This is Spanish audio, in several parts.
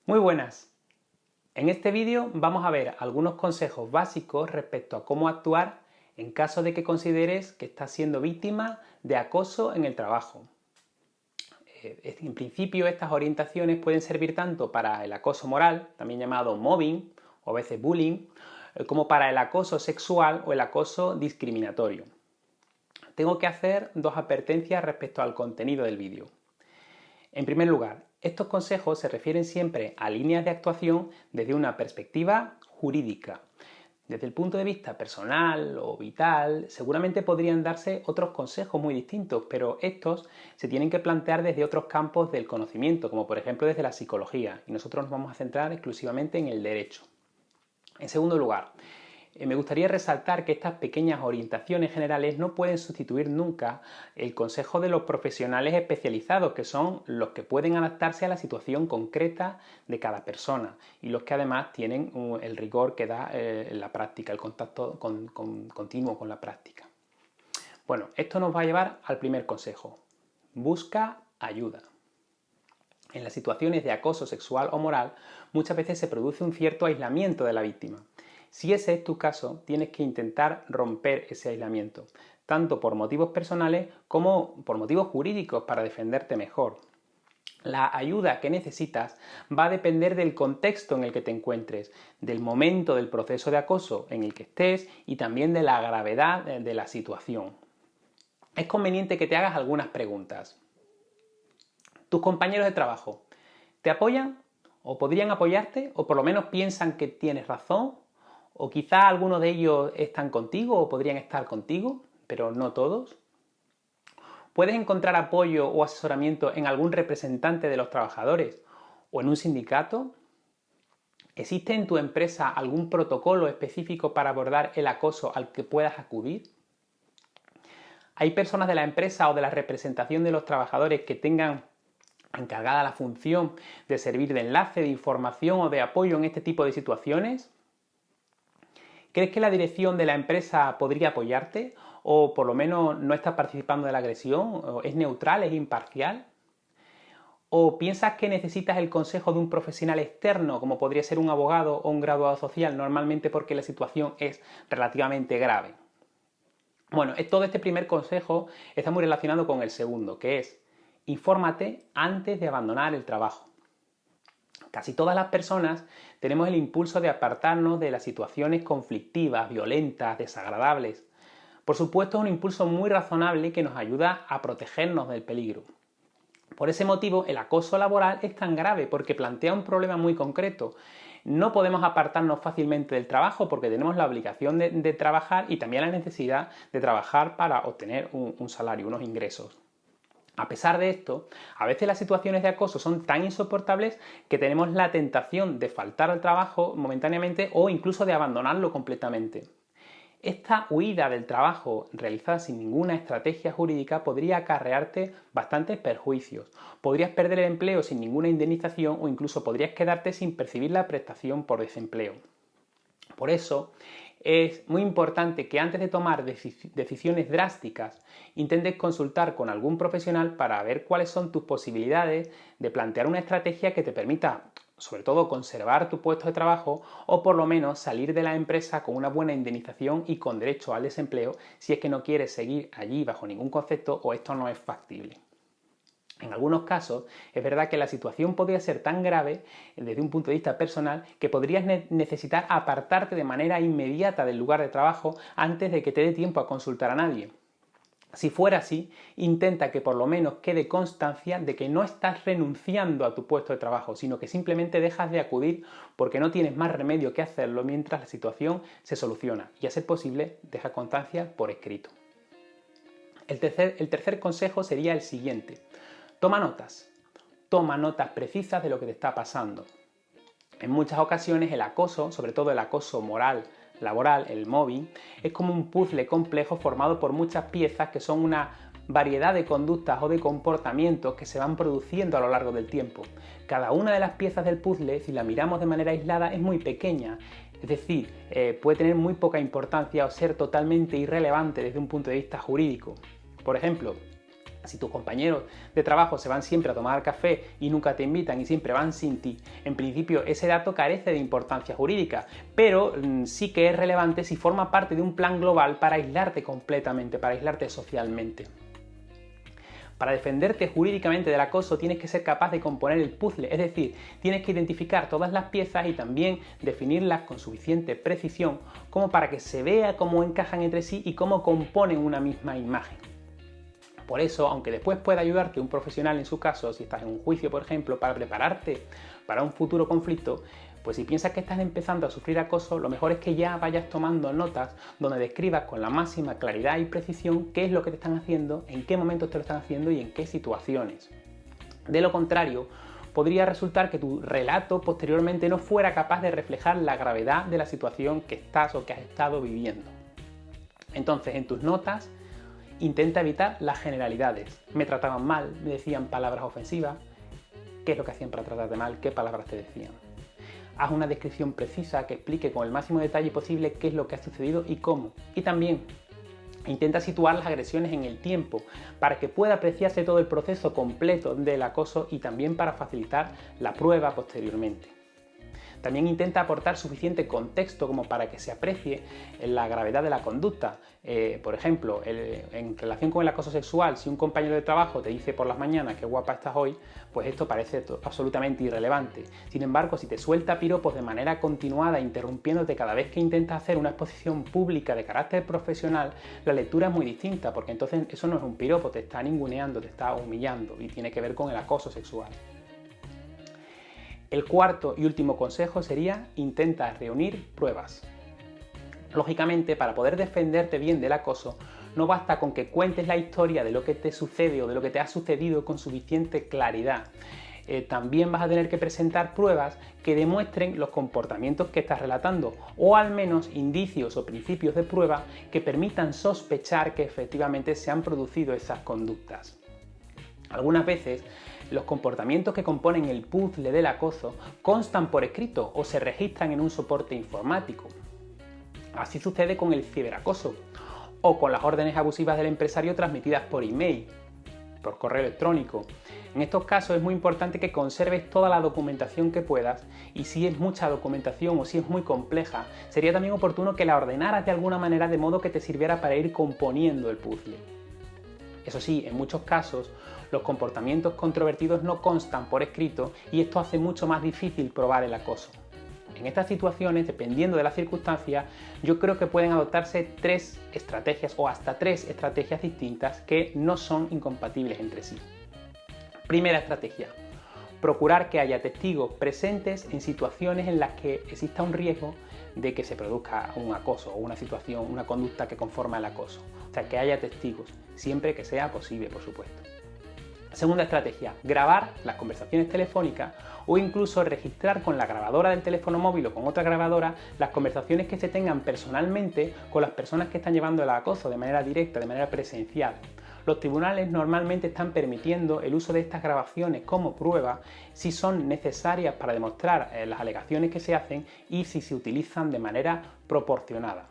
Muy buenas. En este vídeo vamos a ver algunos consejos básicos respecto a cómo actuar en caso de que consideres que estás siendo víctima de acoso en el trabajo. En principio, estas orientaciones pueden servir tanto para el acoso moral, también llamado mobbing o a veces bullying, como para el acoso sexual o el acoso discriminatorio. Tengo que hacer dos advertencias respecto al contenido del vídeo. En primer lugar, estos consejos se refieren siempre a líneas de actuación desde una perspectiva jurídica. Desde el punto de vista personal o vital, seguramente podrían darse otros consejos muy distintos, pero estos se tienen que plantear desde otros campos del conocimiento, como por ejemplo desde la psicología, y nosotros nos vamos a centrar exclusivamente en el derecho. En segundo lugar, me gustaría resaltar que estas pequeñas orientaciones generales no pueden sustituir nunca el consejo de los profesionales especializados, que son los que pueden adaptarse a la situación concreta de cada persona y los que además tienen el rigor que da la práctica, el contacto continuo con la práctica. Bueno, esto nos va a llevar al primer consejo. Busca ayuda. En las situaciones de acoso sexual o moral, muchas veces se produce un cierto aislamiento de la víctima. Si ese es tu caso, tienes que intentar romper ese aislamiento, tanto por motivos personales como por motivos jurídicos para defenderte mejor. La ayuda que necesitas va a depender del contexto en el que te encuentres, del momento del proceso de acoso en el que estés y también de la gravedad de la situación. Es conveniente que te hagas algunas preguntas. ¿Tus compañeros de trabajo te apoyan o podrían apoyarte o por lo menos piensan que tienes razón? ¿O quizá algunos de ellos están contigo o podrían estar contigo, pero no todos? ¿Puedes encontrar apoyo o asesoramiento en algún representante de los trabajadores o en un sindicato? ¿Existe en tu empresa algún protocolo específico para abordar el acoso al que puedas acudir? ¿Hay personas de la empresa o de la representación de los trabajadores que tengan encargada la función de servir de enlace, de información o de apoyo en este tipo de situaciones? ¿Crees que la dirección de la empresa podría apoyarte? ¿O por lo menos no está participando de la agresión? ¿O es neutral, es imparcial? ¿O piensas que necesitas el consejo de un profesional externo, como podría ser un abogado o un graduado social, normalmente porque la situación es relativamente grave? Bueno, todo este primer consejo está muy relacionado con el segundo, que es infórmate antes de abandonar el trabajo. Casi todas las personas tenemos el impulso de apartarnos de las situaciones conflictivas, violentas, desagradables. Por supuesto, es un impulso muy razonable que nos ayuda a protegernos del peligro. Por ese motivo, el acoso laboral es tan grave porque plantea un problema muy concreto. No podemos apartarnos fácilmente del trabajo porque tenemos la obligación de trabajar y también la necesidad de trabajar para obtener un salario, unos ingresos. A pesar de esto, a veces las situaciones de acoso son tan insoportables que tenemos la tentación de faltar al trabajo momentáneamente o incluso de abandonarlo completamente. Esta huida del trabajo realizada sin ninguna estrategia jurídica podría acarrearte bastantes perjuicios. Podrías perder el empleo sin ninguna indemnización o incluso podrías quedarte sin percibir la prestación por desempleo. Por eso, es muy importante que antes de tomar decisiones drásticas intentes consultar con algún profesional para ver cuáles son tus posibilidades de plantear una estrategia que te permita, sobre todo, conservar tu puesto de trabajo o por lo menos salir de la empresa con una buena indemnización y con derecho al desempleo si es que no quieres seguir allí bajo ningún concepto o esto no es factible. En algunos casos, es verdad que la situación podría ser tan grave desde un punto de vista personal que podrías necesitar apartarte de manera inmediata del lugar de trabajo antes de que te dé tiempo a consultar a nadie. Si fuera así, intenta que por lo menos quede constancia de que no estás renunciando a tu puesto de trabajo, sino que simplemente dejas de acudir porque no tienes más remedio que hacerlo mientras la situación se soluciona. Y a ser posible, deja constancia por escrito. El tercer consejo sería el siguiente. Toma notas precisas de lo que te está pasando. En muchas ocasiones el acoso, sobre todo el acoso moral, laboral, el mobbing, es como un puzzle complejo formado por muchas piezas que son una variedad de conductas o de comportamientos que se van produciendo a lo largo del tiempo. Cada una de las piezas del puzzle, si la miramos de manera aislada, es muy pequeña, es decir, puede tener muy poca importancia o ser totalmente irrelevante desde un punto de vista jurídico. Por ejemplo, Si tus compañeros de trabajo se van siempre a tomar café y nunca te invitan y siempre van sin ti, en principio ese dato carece de importancia jurídica, pero sí que es relevante si forma parte de un plan global para aislarte completamente, para aislarte socialmente. Para defenderte jurídicamente del acoso tienes que ser capaz de componer el puzzle, es decir, tienes que identificar todas las piezas y también definirlas con suficiente precisión como para que se vea cómo encajan entre sí y cómo componen una misma imagen. Por eso, aunque después pueda ayudarte un profesional en su caso, si estás en un juicio, por ejemplo, para prepararte para un futuro conflicto, pues si piensas que estás empezando a sufrir acoso, lo mejor es que ya vayas tomando notas donde describas con la máxima claridad y precisión qué es lo que te están haciendo, en qué momentos te lo están haciendo y en qué situaciones. De lo contrario, podría resultar que tu relato posteriormente no fuera capaz de reflejar la gravedad de la situación que estás o que has estado viviendo. Entonces, en tus notas, intenta evitar las generalidades. Me trataban mal, me decían palabras ofensivas. ¿Qué es lo que hacían para tratarte mal? ¿Qué palabras te decían? Haz una descripción precisa que explique con el máximo detalle posible qué es lo que ha sucedido y cómo. Y también intenta situar las agresiones en el tiempo para que pueda apreciarse todo el proceso completo del acoso y también para facilitar la prueba posteriormente. También intenta aportar suficiente contexto como para que se aprecie la gravedad de la conducta. Por ejemplo, en relación con el acoso sexual, si un compañero de trabajo te dice por las mañanas qué guapa estás hoy, pues esto parece absolutamente irrelevante. Sin embargo, si te suelta piropos de manera continuada, interrumpiéndote cada vez que intentas hacer una exposición pública de carácter profesional, la lectura es muy distinta, porque entonces eso no es un piropo, te está ninguneando, te está humillando y tiene que ver con el acoso sexual. El cuarto y último consejo sería: intenta reunir pruebas. Lógicamente, para poder defenderte bien del acoso, no basta con que cuentes la historia de lo que te sucede o de lo que te ha sucedido con suficiente claridad. También vas a tener que presentar pruebas que demuestren los comportamientos que estás relatando, o al menos indicios o principios de prueba que permitan sospechar que efectivamente se han producido esas conductas. Algunas veces los comportamientos que componen el puzzle del acoso constan por escrito o se registran en un soporte informático. Así sucede con el ciberacoso o con las órdenes abusivas del empresario transmitidas por email, por correo electrónico. En estos casos es muy importante que conserves toda la documentación que puedas, y si es mucha documentación o si es muy compleja, sería también oportuno que la ordenaras de alguna manera de modo que te sirviera para ir componiendo el puzzle. Eso sí, en muchos casos los comportamientos controvertidos no constan por escrito y esto hace mucho más difícil probar el acoso. En estas situaciones, dependiendo de las circunstancias, yo creo que pueden adoptarse 3 estrategias o hasta 3 estrategias distintas que no son incompatibles entre sí. Primera estrategia: procurar que haya testigos presentes en situaciones en las que exista un riesgo de que se produzca un acoso o una situación, una conducta que conforma el acoso. O sea, que haya testigos, siempre que sea posible, por supuesto. Segunda estrategia: grabar las conversaciones telefónicas o incluso registrar con la grabadora del teléfono móvil o con otra grabadora las conversaciones que se tengan personalmente con las personas que están llevando el acoso de manera directa, de manera presencial. Los tribunales normalmente están permitiendo el uso de estas grabaciones como prueba si son necesarias para demostrar las alegaciones que se hacen y si se utilizan de manera proporcionada.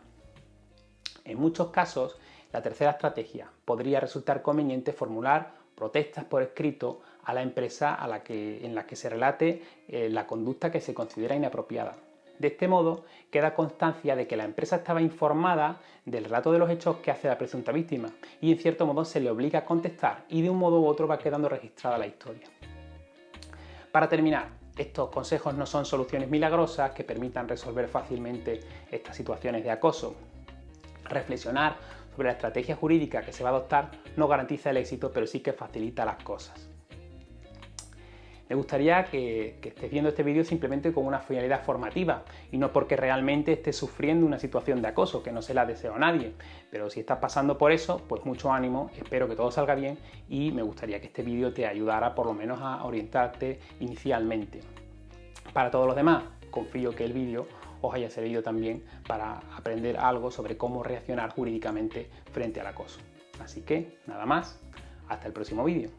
En muchos casos, la tercera estrategia: podría resultar conveniente formular protestas por escrito a la empresa en la que se relate la conducta que se considera inapropiada. De este modo, queda constancia de que la empresa estaba informada del relato de los hechos que hace la presunta víctima y en cierto modo se le obliga a contestar y de un modo u otro va quedando registrada la historia. Para terminar, estos consejos no son soluciones milagrosas que permitan resolver fácilmente estas situaciones de acoso. Reflexionar sobre la estrategia jurídica que se va a adoptar no garantiza el éxito, pero sí que facilita las cosas. Me gustaría que estés viendo este vídeo simplemente con una finalidad formativa y no porque realmente estés sufriendo una situación de acoso, que no se la deseo a nadie. Pero si estás pasando por eso, pues mucho ánimo, espero que todo salga bien y me gustaría que este vídeo te ayudara por lo menos a orientarte inicialmente. Para todos los demás, confío que el vídeo os haya servido también para aprender algo sobre cómo reaccionar jurídicamente frente al acoso. Así que, nada más, hasta el próximo vídeo.